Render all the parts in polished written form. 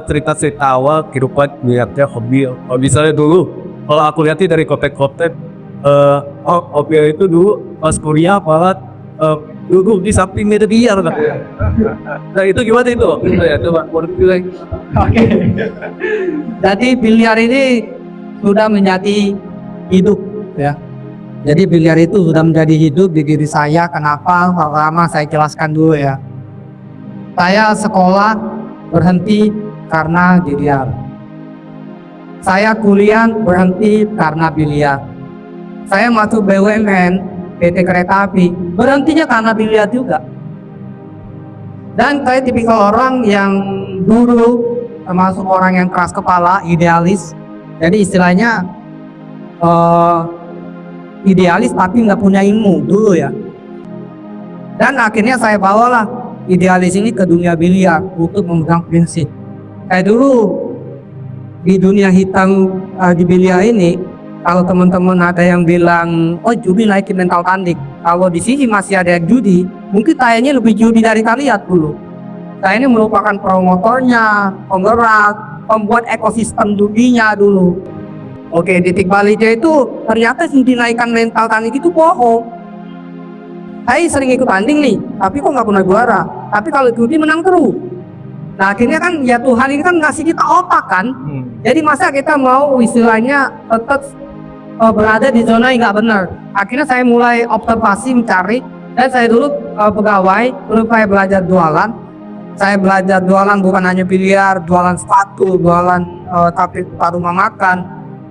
cerita-cerita awal kehidupan niatnya hobi. Kalau misalnya dulu, kalau aku lihatnya dari konten-konten, hobi itu dulu pas kuliah malah duduk di samping meja biliar kan. Nah itu gimana itu? Ya coba mau dibilang. Oke. Jadi biliar ini sudah menjadi hidup ya. Jadi biliar itu sudah menjadi hidup di diri saya. Kenapa? Pertama saya jelaskan dulu ya. Saya sekolah berhenti karena biliar. Saya kuliah berhenti karena biliar. Saya masuk BUMN, PT Kereta Api, berhentinya karena biliar juga. Dan saya tipikal orang yang dulu termasuk orang yang keras kepala, idealis. Jadi istilahnya idealis tapi nggak punya ilmu dulu ya. Dan akhirnya saya bawalah idealis ini ke dunia biliar untuk memegang prinsip. Kayak dulu di dunia hitam di biliar ini, kalau teman-teman ada yang bilang, oh judi naikin mental tanding. Kalau di sini masih ada yang judi, mungkin kayaknya lebih judi dari kalian dulu. Saya ini merupakan promotornya, penggerak, pembuat ekosistem judinya dulu. Oke, titik baliknya itu ternyata judi naikkan mental tanding itu bohong. Saya sering ikut tanding nih, tapi kok nggak pernah juara. Tapi kalau judi menang terus. Nah akhirnya kan ya Tuhan ini kan ngasih kita otak kan. Jadi masa kita mau istilahnya tetap berada di zona yang nggak benar. Akhirnya saya mulai observasi mencari, dan saya dulu pegawai, terus saya belajar jualan. Saya belajar jualan bukan hanya biliar, jualan sepatu, jualan tapi rumah makan.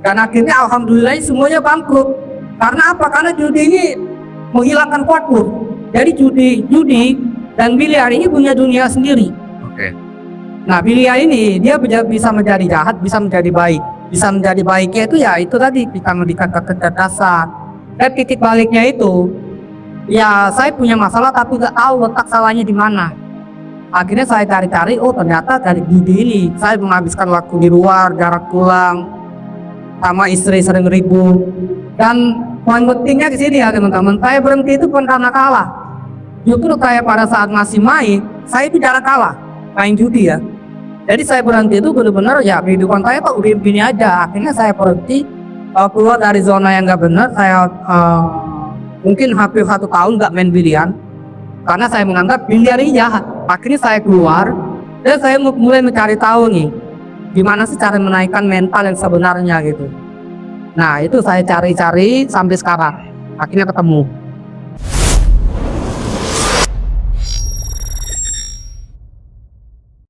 Dan akhirnya alhamdulillah semuanya bangkrut. Karena apa? Karena judi ini menghilangkan faktor. Jadi judi dan biliar ini punya dunia sendiri. Oke. Nah biliar ini dia bisa menjadi jahat, bisa menjadi baik. Bisa menjadi baiknya itu ya itu tadi kita mendikatkan kecerdasan. Dan titik baliknya itu ya saya punya masalah tapi nggak tahu letak salahnya di mana. Akhirnya saya cari-cari, oh ternyata dari judi ini saya menghabiskan waktu di luar, jarak pulang, sama istri sering ribut. Dan poin pentingnya di sini ya teman-teman, saya berhenti itu bukan karena kalah. Justru saya pada saat masih main, saya itu jarang kalah main judi ya. Jadi saya berhenti itu benar-benar ya kehidupan saya kok udah begini aja. Akhirnya saya berhenti, keluar dari zona yang nggak benar. Saya mungkin hampir 1 tahun nggak main biliar karena saya menganggap biliar ini jahat. Akhirnya saya keluar dan saya mulai mencari tahu nih gimana sih cara menaikkan mental yang sebenarnya gitu. Nah itu saya cari-cari sampai sekarang akhirnya ketemu.